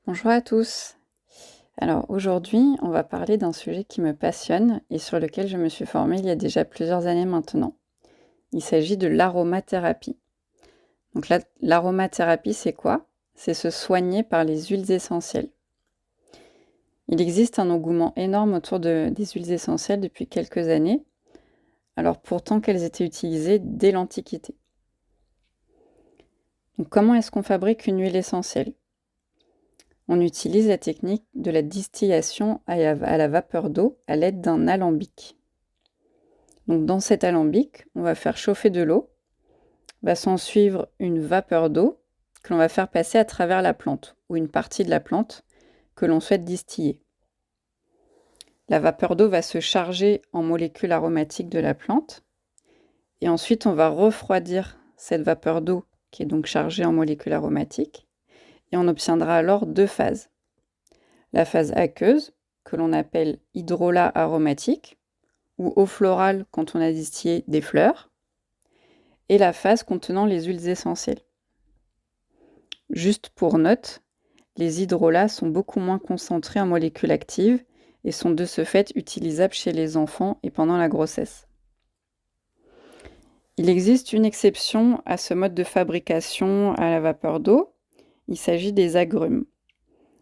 Bonjour à tous. Alors aujourd'hui, on va parler d'un sujet qui me passionne et sur lequel je me suis formée il y a déjà plusieurs années maintenant. Il s'agit de l'aromathérapie. Donc l'aromathérapie, c'est quoi? C'est se soigner par les huiles essentielles. Il existe un engouement énorme autour des huiles essentielles depuis quelques années, alors pourtant qu'elles étaient utilisées dès l'Antiquité. Donc comment est-ce qu'on fabrique une huile essentielle? On utilise la technique de la distillation à la vapeur d'eau à l'aide d'un alambic. Donc dans cet alambic, on va faire chauffer de l'eau, va s'en suivre une vapeur d'eau que l'on va faire passer à travers la plante ou une partie de la plante que l'on souhaite distiller. La vapeur d'eau va se charger en molécules aromatiques de la plante et ensuite on va refroidir cette vapeur d'eau qui est donc chargée en molécules aromatiques et on obtiendra alors deux phases. La phase aqueuse, que l'on appelle hydrolat aromatique, ou eau florale quand on a distillé des fleurs, et la phase contenant les huiles essentielles. Juste pour note, les hydrolats sont beaucoup moins concentrés en molécules actives et sont de ce fait utilisables chez les enfants et pendant la grossesse. Il existe une exception à ce mode de fabrication à la vapeur d'eau, il s'agit des agrumes.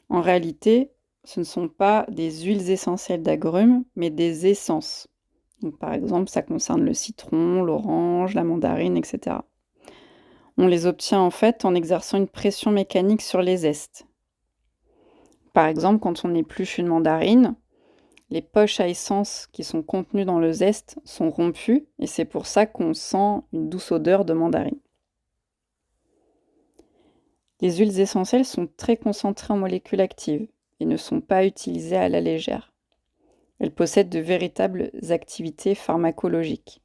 En réalité, ce ne sont pas des huiles essentielles d'agrumes, mais des essences. Donc, par exemple, ça concerne le citron, l'orange, la mandarine, etc. On les obtient en fait en exerçant une pression mécanique sur les zestes. Par exemple, quand on épluche une mandarine, les poches à essence qui sont contenues dans le zeste sont rompues et c'est pour ça qu'on sent une douce odeur de mandarine. Les huiles essentielles sont très concentrées en molécules actives et ne sont pas utilisées à la légère. Elles possèdent de véritables activités pharmacologiques.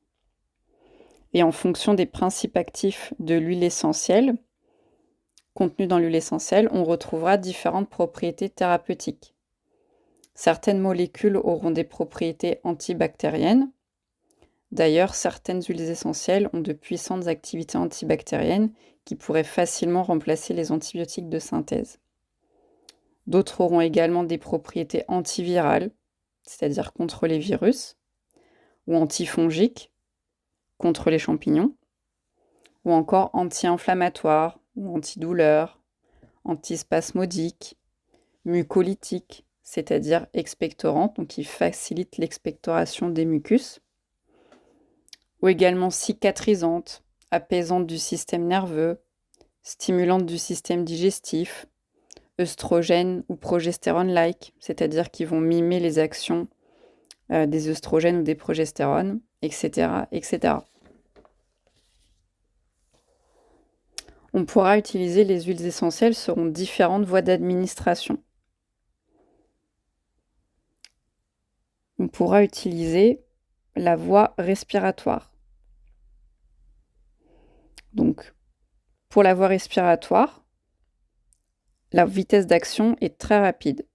Et en fonction des principes actifs de l'huile essentielle, contenus dans l'huile essentielle, on retrouvera différentes propriétés thérapeutiques. Certaines molécules auront des propriétés antibactériennes. D'ailleurs, certaines huiles essentielles ont de puissantes activités antibactériennes qui pourraient facilement remplacer les antibiotiques de synthèse. D'autres auront également des propriétés antivirales, c'est-à-dire contre les virus, ou antifongiques, contre les champignons, ou encore anti-inflammatoires, ou antidouleurs, antispasmodiques, mucolytiques, c'est-à-dire expectorantes, donc qui facilitent l'expectoration des mucus, ou également cicatrisantes, apaisantes du système nerveux, stimulantes du système digestif, œstrogènes ou progestérone-like, c'est-à-dire qui vont mimer les actions des œstrogènes ou des progestérones, etc., etc. On pourra utiliser les huiles essentielles selon différentes voies d'administration. On pourra utiliser la voie respiratoire. Donc, pour la voie respiratoire, la vitesse d'action est très rapide.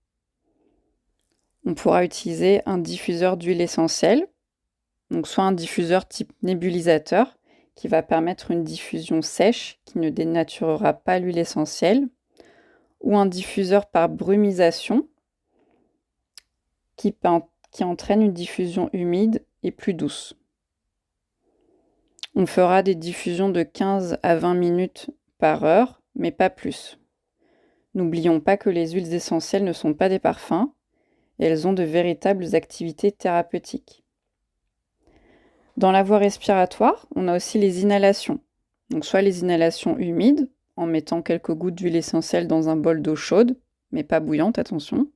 On pourra utiliser un diffuseur d'huile essentielle, donc soit un diffuseur type nébulisateur, qui va permettre une diffusion sèche qui ne dénaturera pas l'huile essentielle, ou un diffuseur par brumisation qui entraîne une diffusion humide et plus douce. On fera des diffusions de 15 à 20 minutes par heure, mais pas plus. N'oublions pas que les huiles essentielles ne sont pas des parfums, et elles ont de véritables activités thérapeutiques. Dans la voie respiratoire, on a aussi les inhalations. Donc soit les inhalations humides, en mettant quelques gouttes d'huile essentielle dans un bol d'eau chaude, mais pas bouillante, attention,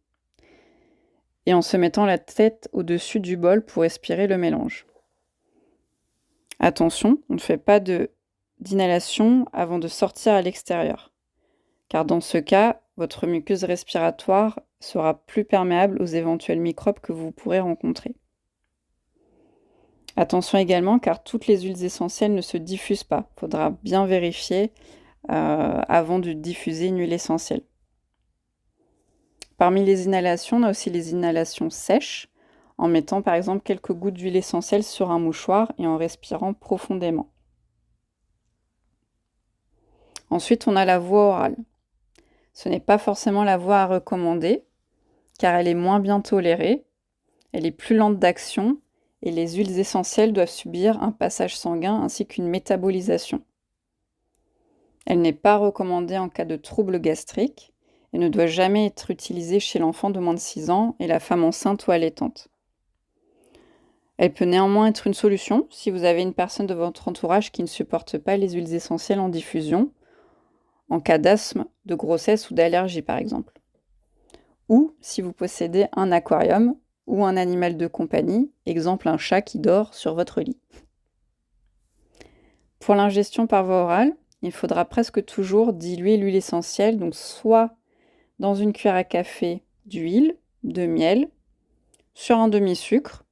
et en se mettant la tête au-dessus du bol pour respirer le mélange. Attention, on ne fait pas d'inhalation avant de sortir à l'extérieur, car dans ce cas, votre muqueuse respiratoire sera plus perméable aux éventuels microbes que vous pourrez rencontrer. Attention également, car toutes les huiles essentielles ne se diffusent pas. Il faudra bien vérifier avant de diffuser une huile essentielle. Parmi les inhalations, on a aussi les inhalations sèches, en mettant par exemple quelques gouttes d'huile essentielle sur un mouchoir et en respirant profondément. Ensuite, on a la voie orale. Ce n'est pas forcément la voie à recommander, car elle est moins bien tolérée, elle est plus lente d'action, et les huiles essentielles doivent subir un passage sanguin ainsi qu'une métabolisation. Elle n'est pas recommandée en cas de troubles gastriques et ne doit jamais être utilisée chez l'enfant de moins de 6 ans et la femme enceinte ou allaitante. Elle peut néanmoins être une solution si vous avez une personne de votre entourage qui ne supporte pas les huiles essentielles en diffusion, en cas d'asthme, de grossesse ou d'allergie par exemple. Ou si vous possédez un aquarium ou un animal de compagnie, exemple un chat qui dort sur votre lit. Pour l'ingestion par voie orale, il faudra presque toujours diluer l'huile essentielle, donc soit dans une cuillère à café d'huile, de miel, sur un demi-sucre,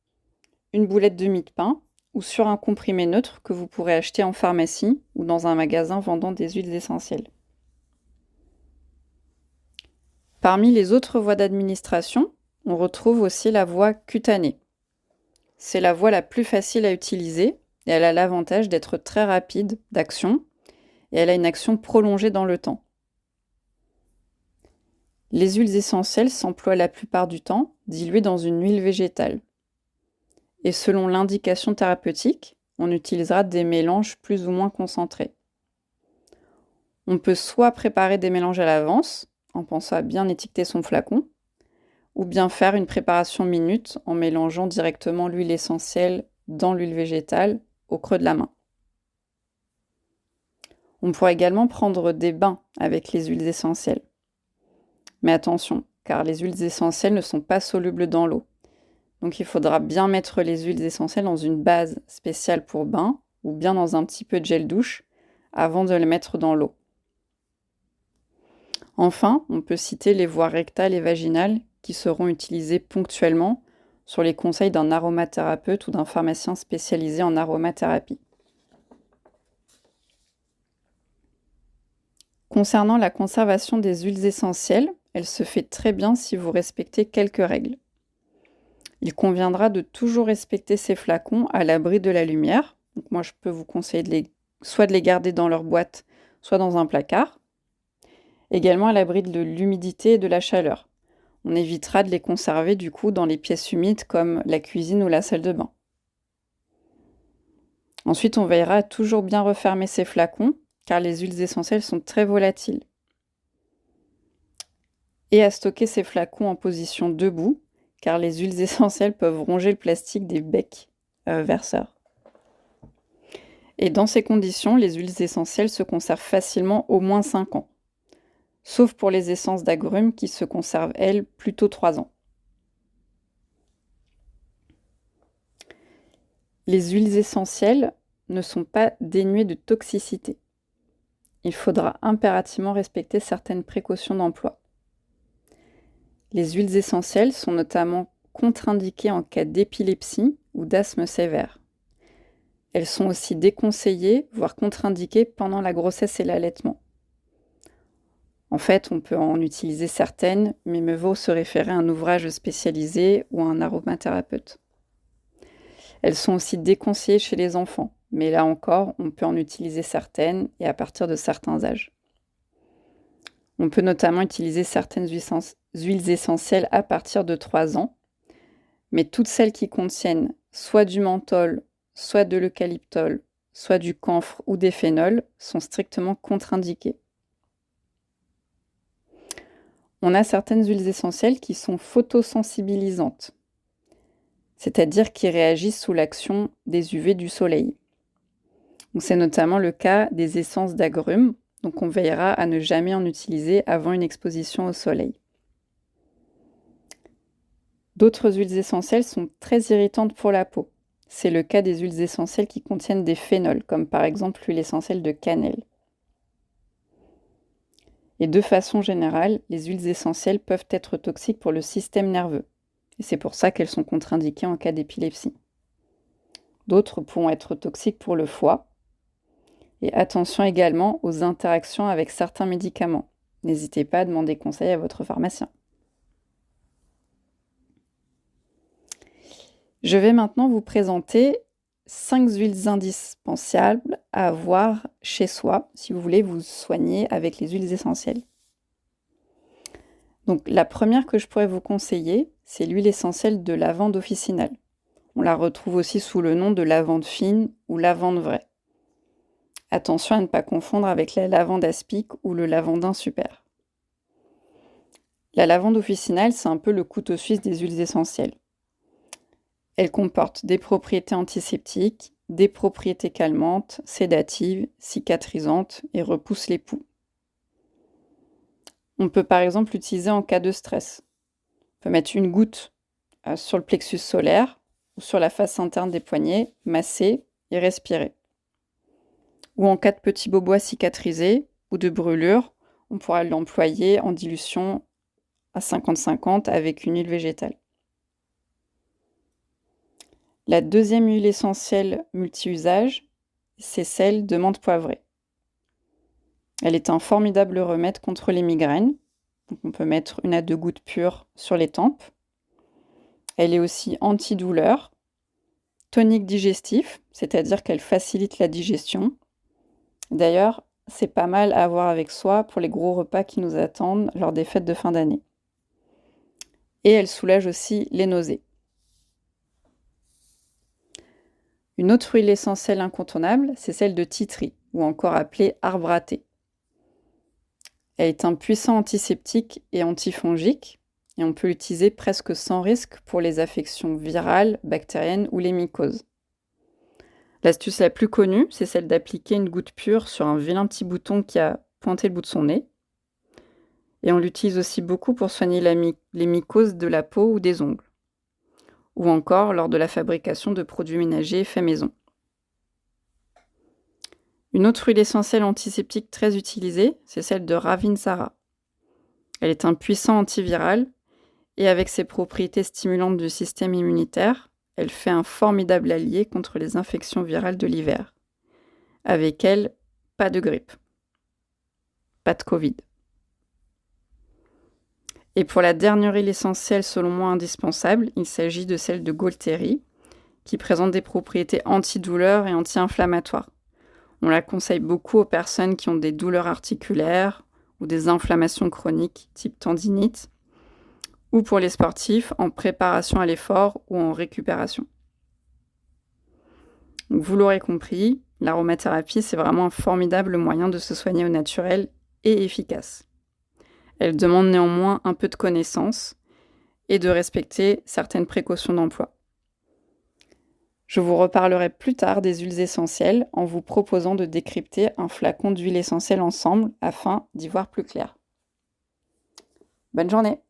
une boulette de mie de pain ou sur un comprimé neutre que vous pourrez acheter en pharmacie ou dans un magasin vendant des huiles essentielles. Parmi les autres voies d'administration, on retrouve aussi la voie cutanée. C'est la voie la plus facile à utiliser et elle a l'avantage d'être très rapide d'action et elle a une action prolongée dans le temps. Les huiles essentielles s'emploient la plupart du temps diluées dans une huile végétale. Et selon l'indication thérapeutique, on utilisera des mélanges plus ou moins concentrés. On peut soit préparer des mélanges à l'avance, en pensant à bien étiqueter son flacon, ou bien faire une préparation minute en mélangeant directement l'huile essentielle dans l'huile végétale au creux de la main. On pourra également prendre des bains avec les huiles essentielles. Mais attention, car les huiles essentielles ne sont pas solubles dans l'eau. Donc il faudra bien mettre les huiles essentielles dans une base spéciale pour bain ou bien dans un petit peu de gel douche avant de les mettre dans l'eau. Enfin, on peut citer les voies rectales et vaginales qui seront utilisées ponctuellement sur les conseils d'un aromathérapeute ou d'un pharmacien spécialisé en aromathérapie. Concernant la conservation des huiles essentielles, elle se fait très bien si vous respectez quelques règles. Il conviendra de toujours respecter ces flacons à l'abri de la lumière. Donc moi, je peux vous conseiller soit de les garder dans leur boîte, soit dans un placard. Également à l'abri de l'humidité et de la chaleur. On évitera de les conserver du coup dans les pièces humides comme la cuisine ou la salle de bain. Ensuite, on veillera à toujours bien refermer ces flacons car les huiles essentielles sont très volatiles. Et à stocker ces flacons en position debout car les huiles essentielles peuvent ronger le plastique des becs verseurs. Et dans ces conditions, les huiles essentielles se conservent facilement au moins 5 ans. Sauf pour les essences d'agrumes qui se conservent, elles, plutôt 3 ans. Les huiles essentielles ne sont pas dénuées de toxicité. Il faudra impérativement respecter certaines précautions d'emploi. Les huiles essentielles sont notamment contre-indiquées en cas d'épilepsie ou d'asthme sévère. Elles sont aussi déconseillées, voire contre-indiquées pendant la grossesse et l'allaitement. En fait, on peut en utiliser certaines, mais mieux vaut se référer à un ouvrage spécialisé ou à un aromathérapeute. Elles sont aussi déconseillées chez les enfants, mais là encore, on peut en utiliser certaines et à partir de certains âges. On peut notamment utiliser certaines huiles essentielles à partir de 3 ans, mais toutes celles qui contiennent soit du menthol, soit de l'eucalyptol, soit du camphre ou des phénols sont strictement contre-indiquées. On a certaines huiles essentielles qui sont photosensibilisantes, c'est-à-dire qui réagissent sous l'action des UV du soleil. C'est notamment le cas des essences d'agrumes, donc on veillera à ne jamais en utiliser avant une exposition au soleil. D'autres huiles essentielles sont très irritantes pour la peau. C'est le cas des huiles essentielles qui contiennent des phénols, comme par exemple l'huile essentielle de cannelle. Et de façon générale, les huiles essentielles peuvent être toxiques pour le système nerveux. Et c'est pour ça qu'elles sont contre-indiquées en cas d'épilepsie. D'autres pourront être toxiques pour le foie. Et attention également aux interactions avec certains médicaments. N'hésitez pas à demander conseil à votre pharmacien. Je vais maintenant vous présenter 5 huiles indispensables à avoir chez soi si vous voulez vous soigner avec les huiles essentielles. Donc la première que je pourrais vous conseiller, c'est l'huile essentielle de lavande officinale. On la retrouve aussi sous le nom de lavande fine ou lavande vraie. Attention à ne pas confondre avec la lavande aspic ou le lavandin super. La lavande officinale, c'est un peu le couteau suisse des huiles essentielles. Elle comporte des propriétés antiseptiques, des propriétés calmantes, sédatives, cicatrisantes et repousse les poux. On peut par exemple l'utiliser en cas de stress. On peut mettre une goutte sur le plexus solaire ou sur la face interne des poignets, masser et respirer. Ou en cas de petits bobos cicatrisés ou de brûlures, on pourra l'employer en dilution à 50-50 avec une huile végétale. La deuxième huile essentielle multi-usage, c'est celle de menthe poivrée. Elle est un formidable remède contre les migraines. Donc on peut mettre 1 à 2 gouttes pures sur les tempes. Elle est aussi antidouleur, tonique digestif, c'est-à-dire qu'elle facilite la digestion. D'ailleurs, c'est pas mal à avoir avec soi pour les gros repas qui nous attendent lors des fêtes de fin d'année. Et elle soulage aussi les nausées. Une autre huile essentielle incontournable, c'est celle de titri, ou encore appelée arbre à thé. Elle est un puissant antiseptique et antifongique, et on peut l'utiliser presque sans risque pour les affections virales, bactériennes ou les mycoses. L'astuce la plus connue, c'est celle d'appliquer une goutte pure sur un vilain petit bouton qui a pointé le bout de son nez. Et on l'utilise aussi beaucoup pour soigner les mycoses de la peau ou des ongles, ou encore lors de la fabrication de produits ménagers faits maison. Une autre huile essentielle antiseptique très utilisée, c'est celle de Ravinsara. Elle est un puissant antiviral et avec ses propriétés stimulantes du système immunitaire, elle fait un formidable allié contre les infections virales de l'hiver. Avec elle, pas de grippe, pas de Covid. Et pour la dernière huile essentielle selon moi indispensable, il s'agit de celle de Gaulteri, qui présente des propriétés antidouleurs et anti-inflammatoires. On la conseille beaucoup aux personnes qui ont des douleurs articulaires ou des inflammations chroniques type tendinite, ou pour les sportifs en préparation à l'effort ou en récupération. Donc, vous l'aurez compris, l'aromathérapie, c'est vraiment un formidable moyen de se soigner au naturel et efficace. Elle demande néanmoins un peu de connaissance et de respecter certaines précautions d'emploi. Je vous reparlerai plus tard des huiles essentielles en vous proposant de décrypter un flacon d'huile essentielle ensemble afin d'y voir plus clair. Bonne journée!